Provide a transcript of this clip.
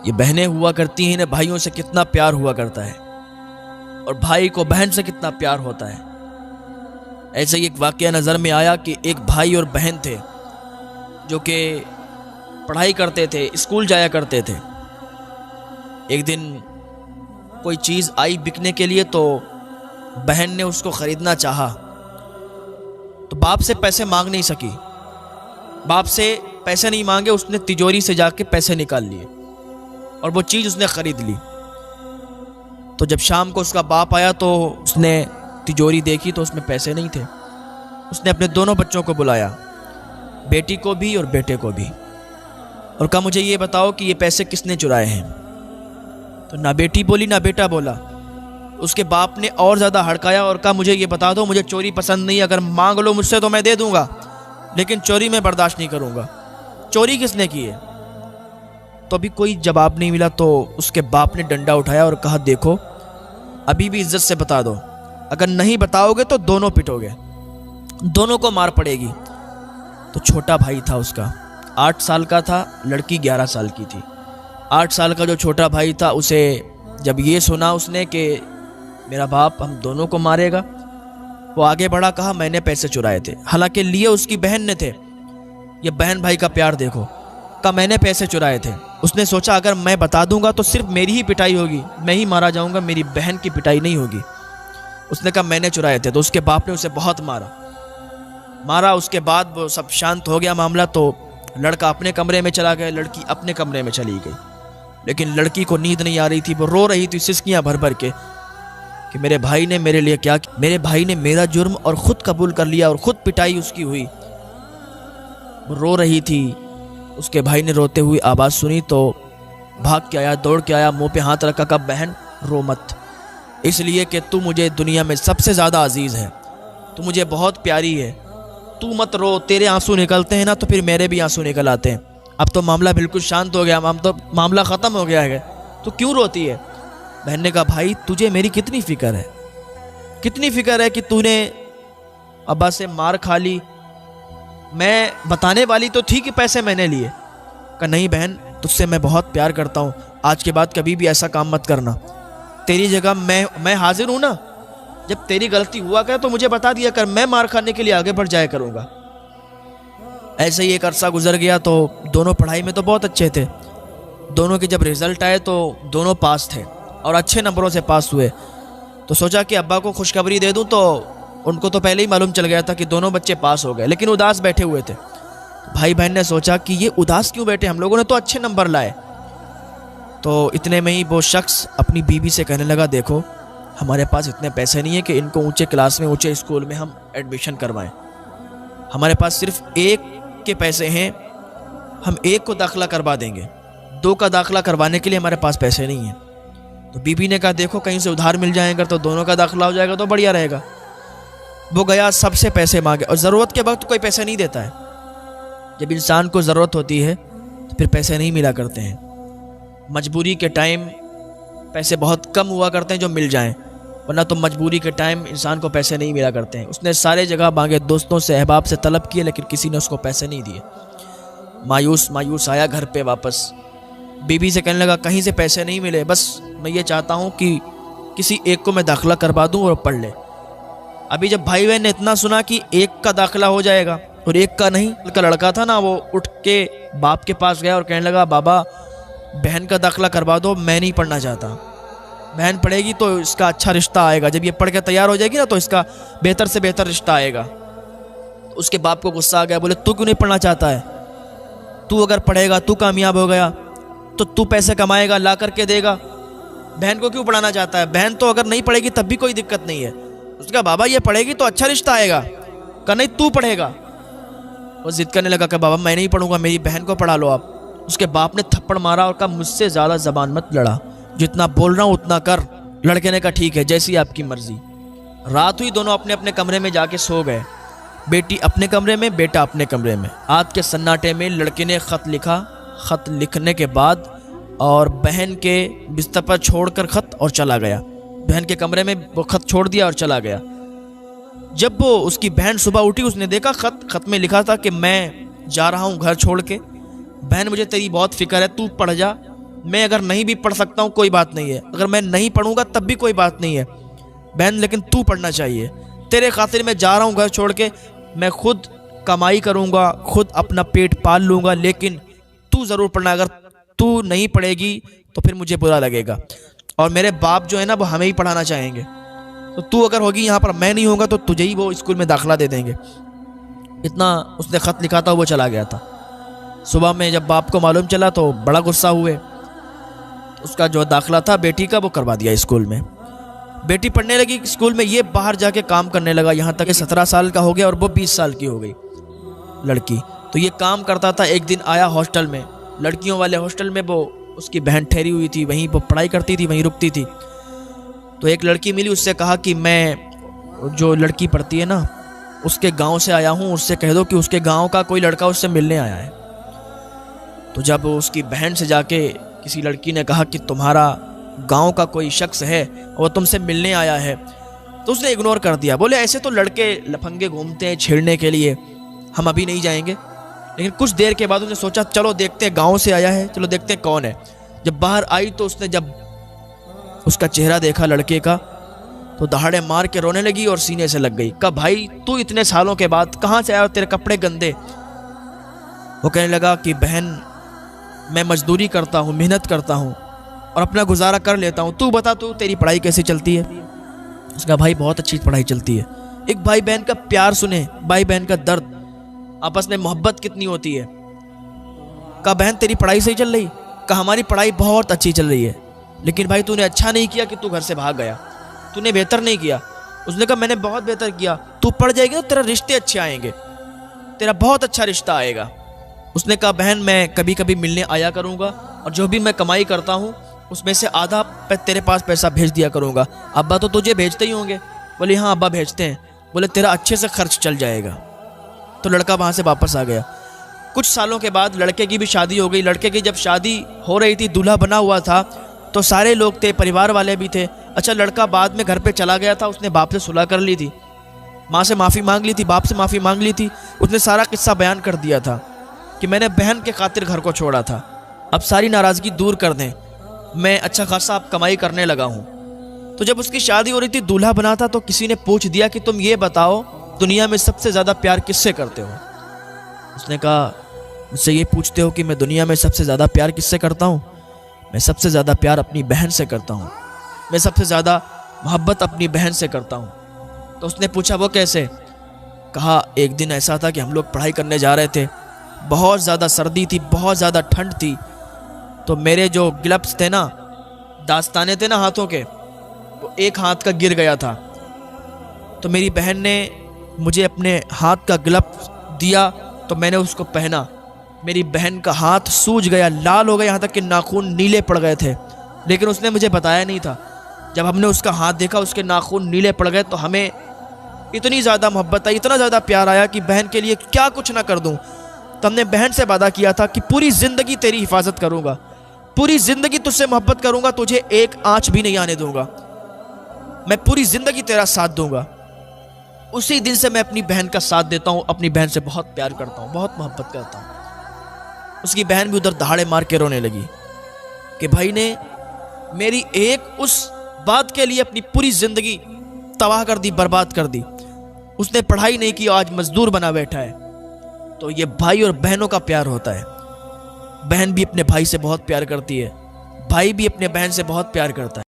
ये बहनें हुआ करती हैं, इन्हें भाइयों से कितना प्यार हुआ करता है और भाई को बहन से कितना प्यार होता है। ऐसे ही एक वाकया नज़र में आया कि एक भाई और बहन थे जो कि पढ़ाई करते थे, स्कूल जाया करते थे। एक दिन कोई चीज़ आई बिकने के लिए तो बहन ने उसको ख़रीदना चाहा तो बाप से पैसे मांग नहीं सकी। बाप से पैसे नहीं मांगे, उसने तिजोरी से जाके पैसे निकाल लिए और वो चीज़ उसने ख़रीद ली। तो जब शाम को उसका बाप आया तो उसने तिजोरी देखी तो उसमें पैसे नहीं थे। उसने अपने दोनों बच्चों को बुलाया, बेटी को भी और बेटे को भी, और कहा मुझे ये बताओ कि ये पैसे किसने चुराए हैं। तो ना बेटी बोली ना बेटा बोला। उसके बाप ने और ज़्यादा हड़काया और कहा मुझे ये बता दो, मुझे चोरी पसंद नहीं, अगर मांग लो मुझसे तो मैं दे दूंगा, लेकिन चोरी मैं बर्दाश्त नहीं करूंगा। चोरी किसने की है? तो अभी कोई जवाब नहीं मिला तो उसके बाप ने डंडा उठाया और कहा देखो अभी भी इज्जत से बता दो, अगर नहीं बताओगे तो दोनों पिटोगे, दोनों को मार पड़ेगी। तो छोटा भाई था उसका, 8 साल का था, लड़की 11 साल की थी। 8 साल का जो छोटा भाई था, उसे जब ये सुना उसने कि मेरा बाप हम दोनों को मारेगा, वो आगे बढ़ा, कहा मैंने पैसे चुराए थे। हालांकि लिए उसकी बहन ने थे। ये बहन भाई का प्यार देखो। कहा मैंने पैसे चुराए थे। उसने सोचा अगर मैं बता दूंगा तो सिर्फ मेरी ही पिटाई होगी, मैं ही मारा जाऊंगा, मेरी बहन की पिटाई नहीं होगी। उसने कहा मैंने चुराए थे। तो उसके बाप ने उसे बहुत मारा। उसके बाद वो सब शांत हो गया मामला। तो लड़का अपने कमरे में चला गया, लड़की अपने कमरे में चली गई। लेकिन लड़की को नींद नहीं आ रही थी, वो रो रही थी सिसकियां भर भर के कि मेरे भाई ने मेरे लिए क्या किया। मेरे भाई ने मेरा जुर्म और खुद कबूल कर लिया और खुद पिटाई उसकी हुई। वो रो रही थी। उसके भाई ने रोते हुए आवाज़ सुनी तो भाग के आया, दौड़ के आया, मुंह पे हाथ रखा, कहा बहन रो मत, इसलिए कि तू मुझे दुनिया में सबसे ज़्यादा अजीज़ है, तू मुझे बहुत प्यारी है, तू मत रो। तेरे आंसू निकलते हैं ना तो फिर मेरे भी आंसू निकल आते हैं। अब तो मामला बिल्कुल शांत हो गया, मामला ख़त्म हो गया है, तो क्यों रोती है? बहन ने कहा भाई तुझे मेरी कितनी फ़िक्र है, कितनी फ़िक्र है कि तूने अब्बा से मार खा ली। मैं बताने वाली तो थी कि पैसे मैंने लिए। कहा नहीं बहन, तुझसे मैं बहुत प्यार करता हूँ, आज के बाद कभी भी ऐसा काम मत करना। तेरी जगह मैं हाजिर हूँ ना, जब तेरी गलती हुआ करे तो मुझे बता दिया कर, मैं मार खाने के लिए आगे बढ़ जाया करूँगा। ऐसे ही एक अरसा गुजर गया तो दोनों पढ़ाई में तो बहुत अच्छे थे। दोनों के जब रिज़ल्ट आए तो दोनों पास थे और अच्छे नंबरों से पास हुए। तो सोचा कि अब्बा को खुशखबरी दे दूं, तो उनको तो पहले ही मालूम चल गया था कि दोनों बच्चे पास हो गए, लेकिन उदास बैठे हुए थे। भाई बहन ने सोचा कि ये उदास क्यों बैठे, हम लोगों ने तो अच्छे नंबर लाए। तो इतने में ही वो शख्स अपनी बीवी से कहने लगा देखो हमारे पास इतने पैसे नहीं है कि इनको ऊंचे क्लास में, ऊंचे स्कूल में हम एडमिशन करवाएं। हमारे पास सिर्फ एक के पैसे हैं, हम एक को दाखिला करवा देंगे, 2 का दाखिला करवाने के लिए हमारे पास पैसे नहीं है। तो बीबी ने कहा देखो कहीं से उधार मिल जाएगा तो दोनों का दाखिला हो जाएगा तो बढ़िया रहेगा। वो गया, सबसे पैसे मांगे, और ज़रूरत के वक्त कोई पैसे नहीं देता है। जब इंसान को ज़रूरत होती है तो फिर पैसे नहीं मिला करते हैं। मजबूरी के टाइम पैसे बहुत कम हुआ करते हैं जो मिल जाएं, वरना तो मजबूरी के टाइम इंसान को पैसे नहीं मिला करते हैं। उसने सारे जगह मांगे, दोस्तों से, अहबाब से तलब किए, लेकिन किसी ने उसको पैसे नहीं दिए। मायूस आया घर पे वापस। बीबी से कहने लगा कहीं से पैसे नहीं मिले, बस मैं ये चाहता हूँ कि किसी एक को मैं दाखिला करवा दूँ और पढ़ ले। अभी जब भाई बहन ने इतना सुना कि एक का दाखिला हो जाएगा और एक का नहीं, का लड़का था ना, वो उठ के बाप के पास गया और कहने लगा बाबा बहन का दाखिला करवा दो, मैं नहीं पढ़ना चाहता। बहन पढ़ेगी तो इसका अच्छा रिश्ता आएगा, जब ये पढ़ के तैयार हो जाएगी ना तो इसका बेहतर से बेहतर रिश्ता आएगा। उसके बाप को गुस्सा आ गया, बोले तू क्यों नहीं पढ़ना चाहता है? तू अगर पढ़ेगा, तू कामयाब हो गया तो तू पैसे कमाएगा, ला करके देगा, बहन को क्यों पढ़ाना चाहता है? बहन तो अगर नहीं पढ़ेगी तब भी कोई दिक्कत नहीं है। उसका बाबा ये पढ़ेगी तो अच्छा रिश्ता आएगा। कहा नहीं तू पढ़ेगा। वो जिद करने लगा कि बाबा मैं नहीं पढ़ूंगा, मेरी बहन को पढ़ा लो आप। उसके बाप ने थप्पड़ मारा और कहा मुझसे ज़्यादा ज़बान मत लड़ा, जितना बोल रहा हूँ उतना कर। लड़के ने कहा ठीक है, जैसी आपकी मर्जी। रात हुई, दोनों अपने अपने कमरे में जाके सो गए। बेटी अपने कमरे में, बेटा अपने कमरे में। रात के सन्नाटे में लड़के ने ख़त लिखा। ख़त लिखने के बाद और बहन के बिस्तर पर छोड़कर ख़त और चला गया। बहन के कमरे में वो ख़त छोड़ दिया और चला गया। जब वो उसकी बहन सुबह उठी, उसने देखा ख़त में लिखा था कि मैं जा रहा हूँ घर छोड़ के, बहन मुझे तेरी बहुत फिक्र है, तू पढ़ जा, मैं अगर नहीं भी पढ़ सकता हूँ कोई बात नहीं है, अगर मैं नहीं पढ़ूंगा तब भी कोई बात नहीं है बहन, लेकिन तू पढ़ना चाहिए। तेरे खातिर मैं जा रहा हूँ घर छोड़ के, मैं खुद कमाई करूँगा, खुद अपना पेट पाल लूँगा, लेकिन तू ज़रूर पढ़ना। अगर तू नहीं पढ़ेगी तो फिर मुझे बुरा लगेगा, और मेरे बाप जो है ना वो हमें ही पढ़ाना चाहेंगे। तो तू अगर होगी यहाँ पर, मैं नहीं होगा, तो तुझे ही वो स्कूल में दाखिला दे देंगे। इतना उसने ख़त लिखा था, वो चला गया था। सुबह में जब बाप को मालूम चला तो बड़ा गुस्सा हुए। उसका जो दाखिला था बेटी का वो करवा दिया स्कूल में। बेटी पढ़ने लगी स्कूल में, ये बाहर जाके काम करने लगा, यहाँ तक कि 17 साल का हो गया और वो 20 साल की हो गई लड़की। तो ये काम करता था। एक दिन आया हॉस्टल में, लड़कियों वाले हॉस्टल में, वो उसकी बहन ठहरी हुई थी, वहीं वो पढ़ाई करती थी, वहीं रुकती थी। तो एक लड़की मिली, उससे कहा कि मैं जो लड़की पढ़ती है ना उसके गांव से आया हूँ, उससे कह दो कि उसके गांव का कोई लड़का उससे मिलने आया है। तो जब उसकी बहन से जाके किसी लड़की ने कहा कि तुम्हारा गांव का कोई शख्स है और तुमसे मिलने आया है, तो उसने इग्नोर कर दिया। बोले ऐसे तो लड़के लफंगे घूमते हैं छेड़ने के लिए, हम अभी नहीं जाएंगे। लेकिन कुछ देर के बाद उसने सोचा चलो देखते हैं, गांव से आया है, चलो देखते हैं कौन है। जब बाहर आई तो उसने जब उसका चेहरा देखा लड़के का तो दहाड़े मार के रोने लगी और सीने से लग गई। कहा भाई तू इतने सालों के बाद कहाँ से आया, तेरे कपड़े गंदे। वो कहने लगा कि बहन मैं मजदूरी करता हूँ, मेहनत करता हूँ और अपना गुजारा कर लेता हूँ, तू बता तू तेरी पढ़ाई कैसी चलती है। उसका भाई बहुत अच्छी पढ़ाई चलती है। एक भाई बहन का प्यार सुने, भाई बहन का दर्द, आपस में मोहब्बत कितनी होती है। कहा बहन तेरी पढ़ाई सही चल रही? कहा हमारी पढ़ाई बहुत अच्छी चल रही है, लेकिन भाई तूने अच्छा नहीं किया कि तू घर से भाग गया, तूने बेहतर नहीं किया। उसने कहा मैंने बहुत बेहतर किया, तू पढ़ जाएगी तो तेरा रिश्ते अच्छे आएंगे, तेरा बहुत अच्छा रिश्ता आएगा। उसने कहा बहन मैं कभी कभी मिलने आया करूँगा और जो भी मैं कमाई करता हूँ उसमें से आधा तेरे पास पैसा भेज दिया करूँगा। अब्बा तो तुझे भेजते ही होंगे? बोले हाँ अब्बा भेजते हैं। बोले तेरा अच्छे से खर्च चल जाएगा। तो लड़का वहाँ से वापस आ गया। कुछ सालों के बाद लड़के की भी शादी हो गई। लड़के की जब शादी हो रही थी, दूल्हा बना हुआ था, तो सारे लोग थे, परिवार वाले भी थे। अच्छा लड़का बाद में घर पे चला गया था, उसने बाप से सुलह कर ली थी, माँ से माफ़ी मांग ली थी, बाप से माफ़ी मांग ली थी। उसने सारा किस्सा बयान कर दिया था कि मैंने बहन के खातिर घर को छोड़ा था, अब सारी नाराज़गी दूर कर दें, मैं अच्छा खासा अब कमाई करने लगा हूँ। तो जब उसकी शादी हो रही थी, दूल्हा बना था, तो किसी ने पूछ दिया कि तुम ये बताओ दुनिया में सबसे ज़्यादा प्यार किससे करते हो? उसने कहा मुझसे ये पूछते हो कि मैं दुनिया में सबसे ज़्यादा प्यार किससे करता हूँ? मैं सबसे ज़्यादा प्यार अपनी बहन से करता हूँ, मैं सबसे ज़्यादा मोहब्बत अपनी बहन से करता हूँ। तो उसने पूछा वो कैसे? कहा एक दिन ऐसा था कि हम लोग पढ़ाई करने जा रहे थे, बहुत ज़्यादा सर्दी थी, बहुत ज़्यादा ठंड थी, तो मेरे जो ग्लव्स थे ना, दास्ताने थे ना हाथों के, वो एक हाथ का गिर गया था। तो मेरी बहन ने मुझे अपने हाथ का ग्लव्स दिया, तो मैंने उसको पहना। मेरी बहन का हाथ सूज गया, लाल हो गया, यहाँ तक कि नाखून नीले पड़ गए थे, लेकिन उसने मुझे बताया नहीं था। जब हमने उसका हाथ देखा, उसके नाखून नीले पड़ गए, तो हमें इतनी ज़्यादा मोहब्बत आई, इतना ज़्यादा प्यार आया कि बहन के लिए क्या कुछ ना कर दूँ। तो हमने बहन से वादा किया था कि पूरी ज़िंदगी तेरी हिफाजत करूँगा, पूरी ज़िंदगी तुझसे मोहब्बत करूँगा, तुझे एक आँच भी नहीं आने दूँगा, मैं पूरी ज़िंदगी तेरा साथ दूँगा। उसी दिन से मैं अपनी बहन का साथ देता हूँ, अपनी बहन से बहुत प्यार करता हूँ, बहुत मोहब्बत करता हूँ। उसकी बहन भी उधर दहाड़े मार के रोने लगी कि भाई ने मेरी एक उस बात के लिए अपनी पूरी ज़िंदगी तबाह कर दी, बर्बाद कर दी। उसने पढ़ाई नहीं की, आज मजदूर बना बैठा है। तो ये भाई और बहनों का प्यार होता है। बहन भी अपने भाई से बहुत प्यार करती है, भाई भी अपने बहन से बहुत प्यार करता है।